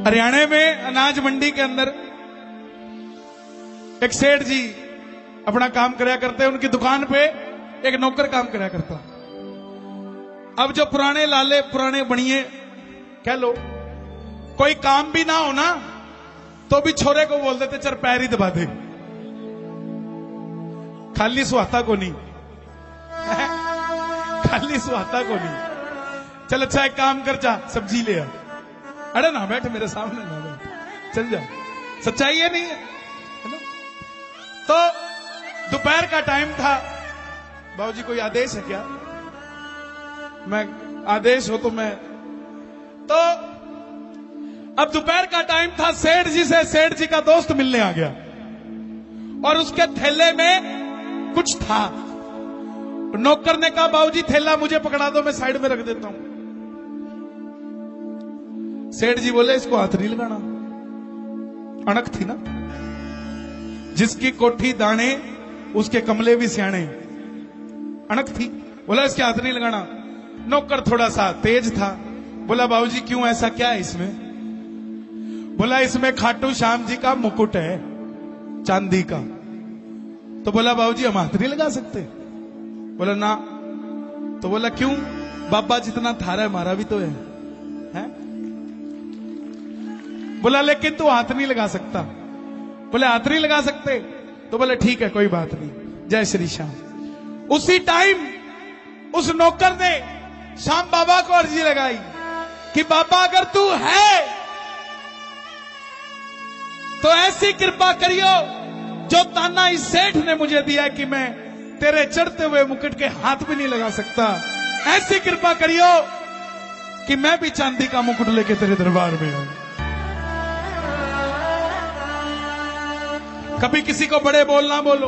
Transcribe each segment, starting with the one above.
हरियाणा में अनाज मंडी के अंदर एक सेठ जी अपना काम कराया करते हैं। उनकी दुकान पे एक नौकर काम कराया करता। अब जो पुराने लाले पुराने बनिए कह लो, कोई काम भी ना हो ना तो भी छोरे को बोल देते चल पैर ही दबा दे, खाली सुहाता को नहीं खाली सुहाता को नहीं। चल अच्छा एक काम कर, जा सब्जी ले आ। अरे ना बैठ मेरे सामने, ना बैठ, चल जा। सच्चाई है नहीं है ना? तो दोपहर का टाइम था। बाबूजी कोई आदेश है क्या? मैं आदेश हो तो मैं तो अब दोपहर का टाइम था। सेठ जी से सेठ जी का दोस्त मिलने आ गया और उसके थैले में कुछ था। नौकर ने कहा बाबूजी थैला मुझे पकड़ा दो, मैं साइड में रख देता हूं। सेठ जी बोले इसको हाथ नहीं लगाना। अणक थी ना, जिसकी कोठी दाने उसके कमले भी सियाणे। अणक थी, बोला इसके हाथ नहीं लगाना। नौकर थोड़ा सा तेज था, बोला बाबूजी क्यों, ऐसा क्या है इसमें? बोला इसमें खाटू श्याम जी का मुकुट है चांदी का। तो बोला बाबूजी हम हाथ नहीं लगा सकते? बोला ना। तो बोला क्यों? बाबा जितना थारा है हमारा भी तो है? बोला लेकिन तू हाथ नहीं लगा सकता। बोले हाथ नहीं लगा सकते? तो बोले ठीक है कोई बात नहीं, जय श्री श्याम। उसी टाइम उस नौकर ने श्याम बाबा को अर्जी लगाई कि बाबा अगर तू है तो ऐसी कृपा करियो जो ताना इस सेठ ने मुझे दिया कि मैं तेरे चढ़ते हुए मुकुट के हाथ भी नहीं लगा सकता, ऐसी कृपा करियो कि मैं भी चांदी का मुकुट लेके तेरे दरबार में आऊं। कभी किसी को बड़े बोल ना बोलो,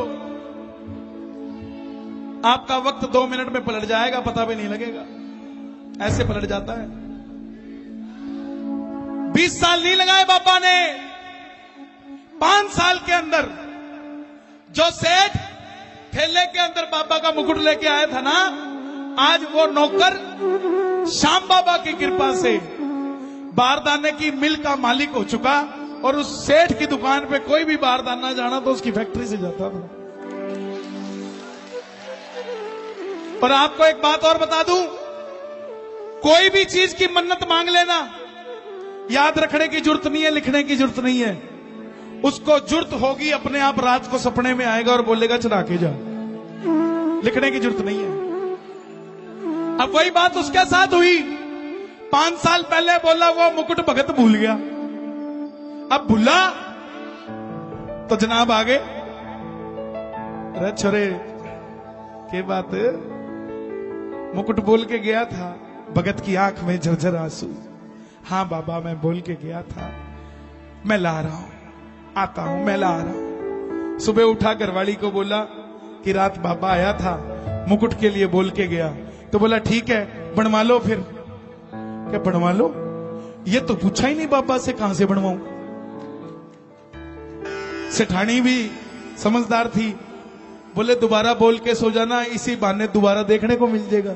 आपका वक्त 2 मिनट में पलट जाएगा, पता भी नहीं लगेगा, ऐसे पलट जाता है। 20 साल नहीं लगाए बाबा ने, 5 साल के अंदर जो सेठ ठेले के अंदर बाबा का मुकुट लेके आया था ना, आज वो नौकर श्याम बाबा की कृपा से बारदाने की मिल का मालिक हो चुका। और उस सेठ की दुकान पे कोई भी बारदाना जाना तो उसकी फैक्ट्री से जाता था। और आपको एक बात और बता दूं, कोई भी चीज की मन्नत मांग लेना, याद रखने की जरूरत नहीं है, लिखने की जरूरत नहीं है। उसको जरूरत होगी अपने आप रात को सपने में आएगा और बोलेगा चढ़ा के जा, लिखने की जरूरत नहीं है। अब वही बात उसके साथ हुई। 5 साल पहले बोला वो मुकुट भगत भूल गया, अब भूला तो जनाब आ गए। अरे छोरे के बात, मुकुट बोल के गया था, भगत की आंख में झरझर आंसू। हाँ बाबा मैं बोल के गया था, मैं ला रहा हूं, आता हूं, मैं ला रहा हूं। सुबह उठा घरवाली को बोला कि रात बाबा आया था, मुकुट के लिए बोल के गया। तो बोला ठीक है बनवा लो। फिर क्या बनवा लो? ये तो पूछा ही नहीं बाबा से, कहां से बनवाऊं? सेठानी भी समझदार थी, बोले दोबारा बोल के सो जाना, इसी बहाने दोबारा देखने को मिल जाएगा।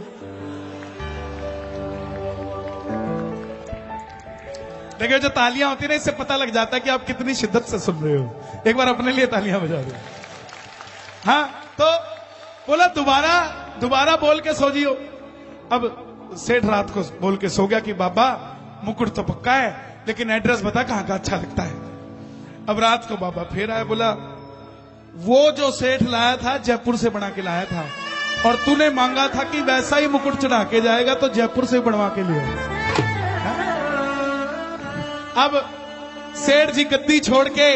देखिए जो तालियां होती है ना, इससे पता लग जाता है कि आप कितनी शिद्दत से सुन रहे हो। एक बार अपने लिए तालियां बजा दो। हाँ तो बोला दोबारा बोल के सो जियो। अब सेठ रात को बोल के सो गया कि बाबा मुकुट तो पक्का है, लेकिन एड्रेस बता कहां का अच्छा लगता है। अब रात को बाबा फिर आया, बोला वो जो सेठ लाया था जयपुर से बना के लाया था, और तूने मांगा था कि वैसा ही मुकुट चढ़ा के जाएगा तो जयपुर से बनवा के लिए। अब सेठ जी गद्दी छोड़ के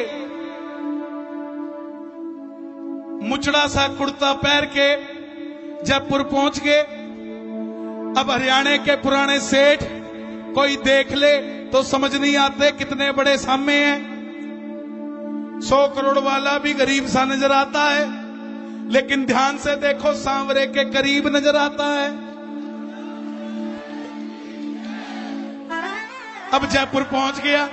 मुचड़ा सा कुर्ता पहन के जयपुर पहुंच गए। अब हरियाणा के पुराने सेठ कोई देख ले तो समझ नहीं आते कितने बड़े सामे हैं। 100 करोड़ वाला भी गरीब सा नजर आता है, लेकिन ध्यान से देखो सांवरे के करीब नजर आता है। अब जयपुर पहुंच गया,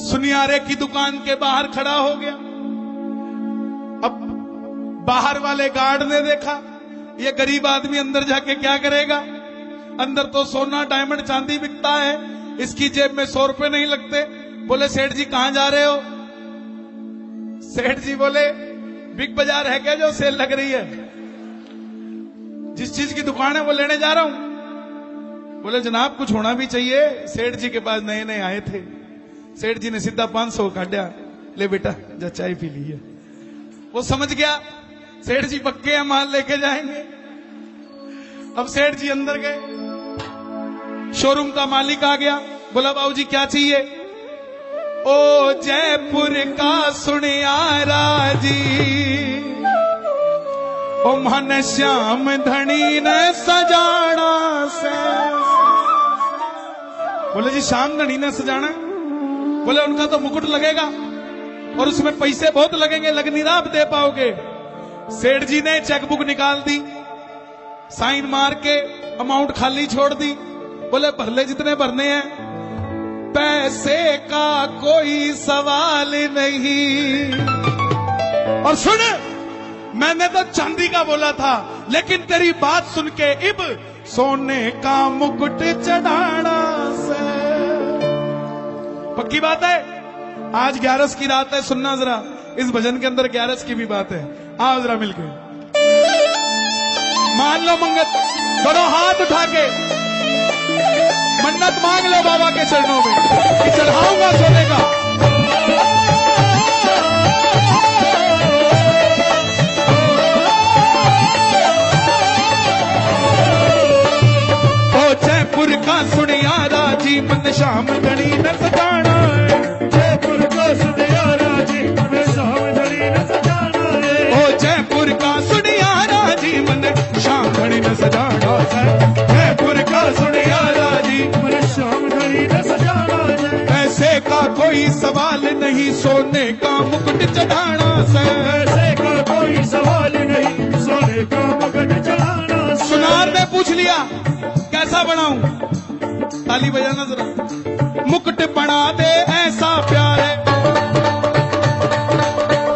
सुनियारे की दुकान के बाहर खड़ा हो गया। अब बाहर वाले गार्ड ने देखा ये गरीब आदमी अंदर जाके क्या करेगा, अंदर तो सोना डायमंड चांदी बिकता है, इसकी जेब में 100 रुपए नहीं लगते। बोले सेठ जी कहां जा रहे हो? सेठ जी बोले बिग बाजार है क्या जो सेल लग रही है? जिस चीज की दुकान है वो लेने जा रहा हूं। बोले जनाब कुछ होना भी चाहिए। सेठ जी के पास नए नए आए थे। सेठ जी ने सीधा 500 काटा, ले बेटा जा चाय पी ली है। वो समझ गया सेठ जी पक्के हैं, माल लेके जाएंगे। अब सेठ जी अंदर गए, शोरूम का मालिक आ गया। बोला बाबूजी क्या चाहिए? ओ जयपुर का सुनियारा जी, ओ मन श्याम धनी ने सजाना से। बोले जी श्याम धनी ने सजाना? बोले उनका तो मुकुट लगेगा और उसमें पैसे बहुत लगेंगे, लग नहीं रहा आप दे पाओगे। सेठ जी ने चेकबुक निकाल दी, साइन मार के अमाउंट खाली छोड़ दी। बोले भर ले जितने भरने हैं, पैसे का कोई सवाल नहीं। और सुन, मैंने तो चांदी का बोला था, लेकिन तेरी बात सुन के इब सोने का मुकुट चढ़ाना से। पक्की बात है। आज 11 की रात है, सुनना जरा, इस भजन के अंदर 11 की भी बात है। आओ जरा मिलके मान लो मंगत, दोनों हाथ उठा के मन्नत मांग लो बाबा के चरणों में कि चढ़ाऊंगा सोने का। ओ जयपुर का सुनियारा जी, मन श्याम धनी न सजाना है। जयपुर का सुनियारा जी, मन श्याम धनी न सजाना है। ओ जयपुर का सुनियारा जी, मन श्याम धनी न सजाना है। जयपुर का सुनियारा जी, मन श्याम धनी न सजाना है। पैसे का कोई सवाल नहीं, सोने का मुकुट चढ़ाना से। पैसे का कोई सवाल नहीं, सोने का मुकुट चढ़ाना से। सुनार ने पूछ लिया कैसा बनाऊं? ताली बजाना जरा। मुकुट बना दे ऐसा प्यारे,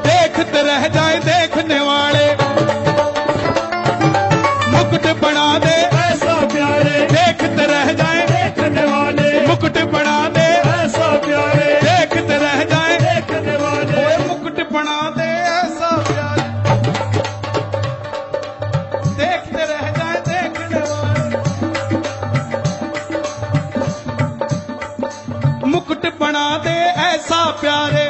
देखते रह जाए देखने वाले। मुकुट बना दे ऐसा प्यारे, देखते रह जाए देखने वाले। मुकुट बना दे ऐसा प्यारे, देखते रह जाए देखने वाले। ओए मुकुट बना दे ऐसा प्यारे, देखते रह जाए देखने वाले। मुकुट बना दे ऐसा प्यारे,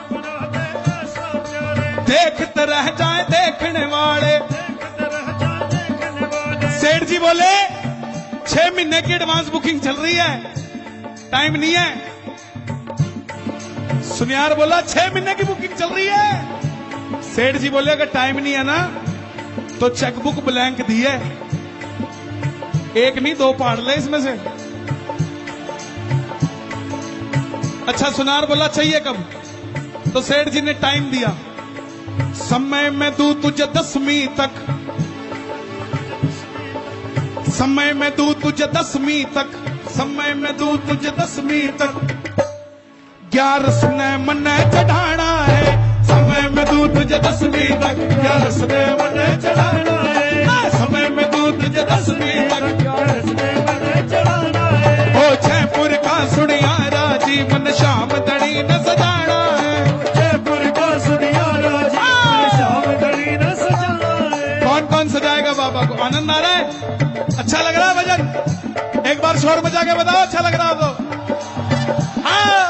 बना दे ऐसा प्यारे, देखते रह जाए देखने वाले। देखते रह जाए देखने वाले। सेठ जी बोले 6 महीने की एडवांस बुकिंग चल रही है, टाइम नहीं है। सुनियार बोला 6 महीने की बुकिंग चल रही है। सेठ जी बोले अगर टाइम नहीं है ना तो चेकबुक ब्लैंक दी है, एक नहीं 2 फाड़ ले इसमें से। अच्छा सुनार बोला चाहिए कब? तो सेठ जी ने टाइम दिया, समय में दूं तुझे 10वीं तक, समय में दूं तुझे 10वीं तक, समय में दूं तुझे 10वीं तक। 11 ने मन चढ़ाना है, समय में दूं तुझे 10वीं तक। 11 ने मन चढ़ाना है, समय में दूं तुझे 10वीं तक। 11 ने मन चढ़ाना है। ओ जयपुर का सुनियारा जी, मन श्याम धनी न सजाना है। जयपुर का सुनियारा जी, मन श्याम धनी न सजाना है। कौन कौन सजाएगा बाबा को? आनंद आ रहा है? अच्छा लग रहा है भजन? एक बार शोर बजा के बताओ अच्छा लग रहा हो तो। हाँ।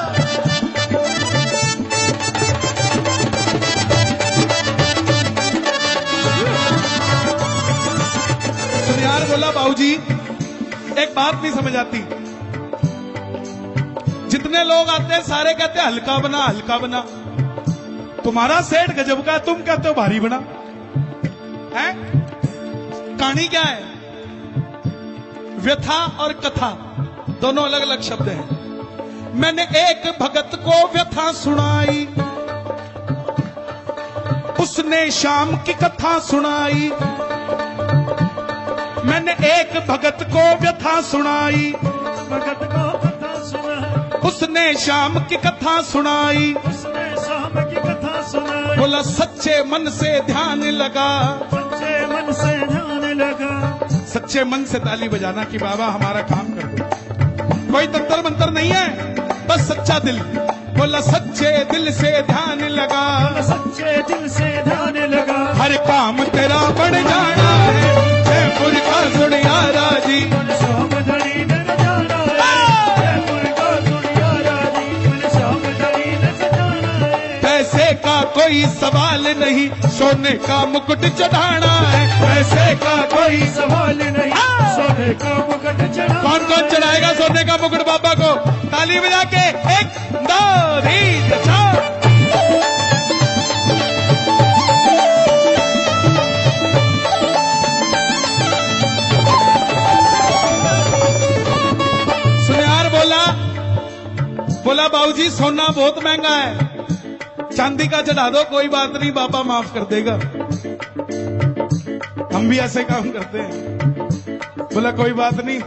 सुनियार बोला बाबूजी एक बात नहीं समझ आती, जितने लोग आते हैं सारे कहते हैं हल्का बना हल्का बना। तुम्हारा सेठ गजब का, तुम कहते हो भारी बना है। कहानी क्या है? व्यथा और कथा दोनों अलग अलग शब्द हैं। मैंने एक भगत को व्यथा सुनाई, उसने शाम की कथा सुनाई। मैंने एक भगत को व्यथा सुनाई, भगत को कथा सुना, उसने शाम की कथा सुनाई। उसने शाम की कथा सुनाई। बोला सच्चे मन से ध्यान लगा, सच्चे मन से ध्यान लगा, सच्चे मन से ताली बजाना कि बाबा हमारा काम कर दो। कोई तंत्र मंत्र नहीं है, बस सच्चा दिल। बोला सच्चे दिल से ध्यान लगा, सच्चे दिल से ध्यान लगा, हर काम तेरा बढ़ जाना है। जयपुर का सुनियारा जी श्याम धड़ी न जाना है, जयपुर का सुनियारा जी श्याम धड़ी न जाना है। पैसे का कोई सवाल नहीं, सोने का मुकुट चढ़ाना है। पैसे का कोई सवाल नहीं, सोने का मुकुट चढ़ा। कौन कौन चढ़ाएगा सोने का मुकुट बाबा को? ताली बजा के 1 2 3 4। सुनियार बोला बाबूजी सोना बहुत महंगा है, चांदी का चढ़ा दो, कोई बात नहीं बाबा माफ कर देगा। हम भी ऐसे काम करते हैं। बोला कोई बात नहीं,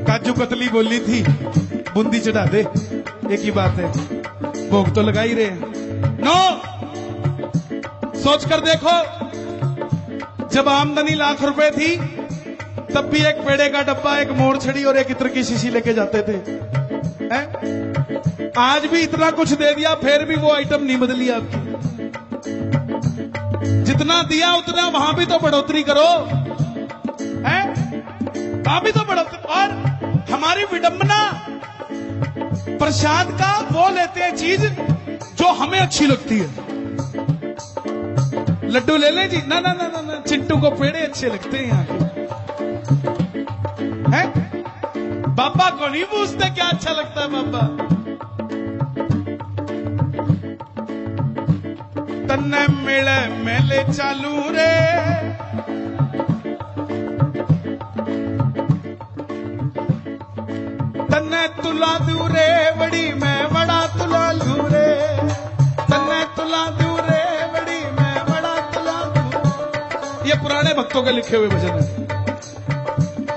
काजू कतली बोली थी, बूंदी चढ़ा दे, एक ही बात है, भोग तो लगा ही रहे हैं। नो, सोच कर देखो, जब आमदनी लाख रुपए थी तब भी एक पेड़े का डब्बा, एक मोड़ छड़ी और एक इत्र की शीशी लेके जाते थे। हैं? आज भी इतना कुछ दे दिया, फिर भी वो आइटम नहीं बदली आपकी। जितना दिया उतना वहां भी तो बढ़ोतरी करो, हैं? वहां भी तो बढ़ोतरी। और हमारी विडंबना प्रसाद का वो लेते हैं चीज जो हमें अच्छी लगती है। लड्डू ले लें जी, ना ना ना ना ना, चिंटू को पेड़े अच्छे लगते हैं यहाँ के। हैं? बाबा को नहीं पूछते क्या अच्छा लगता है बाबा। तन्ने मिले मेले चालू रे, तन्ने तुला दूरे बड़ी मैं बड़ा तुला लूरे, तन्ने तुला दूरे बड़ी मैं बड़ा तुला लू। ये पुराने भक्तों के लिखे हुए भजन है।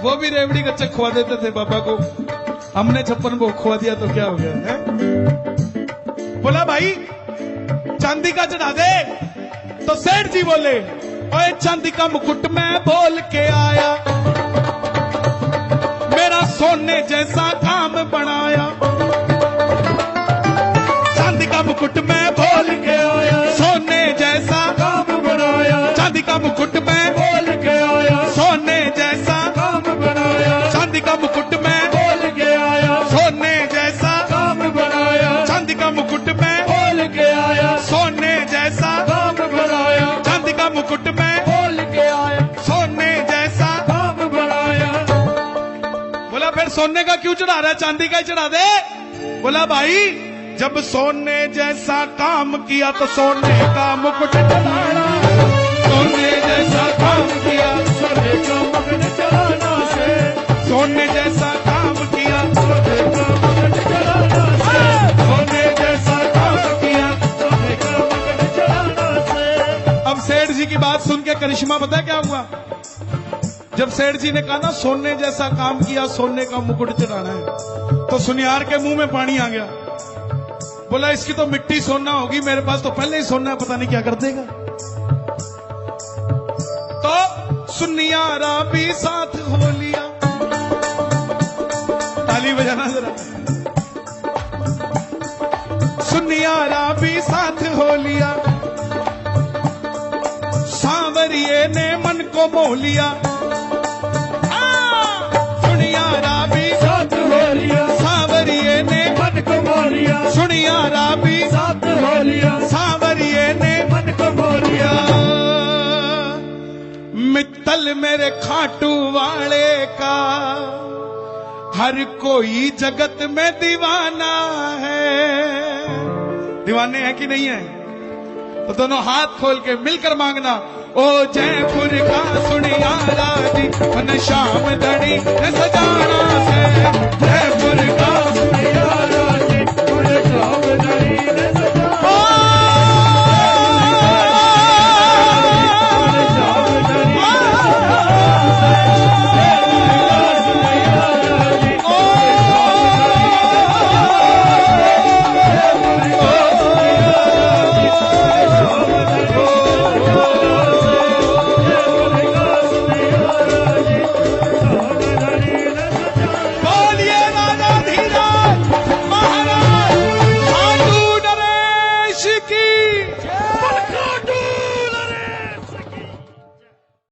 वो भी रेवड़ी कच्चे खुआ देते थे बाबा को, हमने 56 को खुआ दिया तो क्या हो गया है? बोला भाई चांदी का चढ़ा दे, तो सेठ जी बोले ओए चांदी का मुकुट मैं बोल के आया, मेरा सोने जैसा काम बनाया। चांदी का मुकुट मैं बोल के आया, सोने जैसा काम बनाया, चांदी का मुकुट मैं बोल के आया, सोने जैसा काम बनाया, चांदी का मुकुट मैं बोल के आया, सोने जैसा काम बनाया, चांदी का मुकुट मैं बोल के आया, सोने जैसा काम बनाया, चांदी का मुकुट मैं बोल के आया, सोने जैसा। काम बनाया। बोला फिर सोने का क्यों चढ़ा रहा है, चांदी का ही चढ़ा दे। बोला भाई जब सोने जैसा काम किया तो सोने का मुकुट चढ़ाना, सोने जैसा काम किया सोने का मुकुट चढ़ाना से, सोने जैसा काम किया सोने का मुकुट चढ़ाना से, सोने जैसा काम किया। सोने का मुकुट चढ़ाना से। अब सेठ जी की बात सुन के करिश्मा पता है क्या हुआ? जब सेठ जी ने कहा ना सोने जैसा काम किया, सोने का मुकुट चढ़ाना है, तो सुनियार के मुंह में पानी आ गया। बोला इसकी तो मिट्टी सोना होगी, मेरे पास तो पहले ही सोना है, पता नहीं क्या कर देगा। तो सुनियारा भी साथ हो लिया, ताली बजाना जरा। सुनियारा भी साथ हो लिया, सांवरिये ने मन को मोह लिया। सुनियारा भी साथ हो लिया, सांवरिये ने मन को मोह लिया, सुनियारा भी साथ हो लिया, सांवरिये ने मन को मोह लिया। मित्तल मेरे खाटू वाले का हर कोई जगत में दीवाना है। दीवाने हैं कि नहीं है? तो दोनों हाथ खोल के मिलकर मांगना, ओ जयपुर का सुनियारा जी मन श्याम धड़ी न सजाना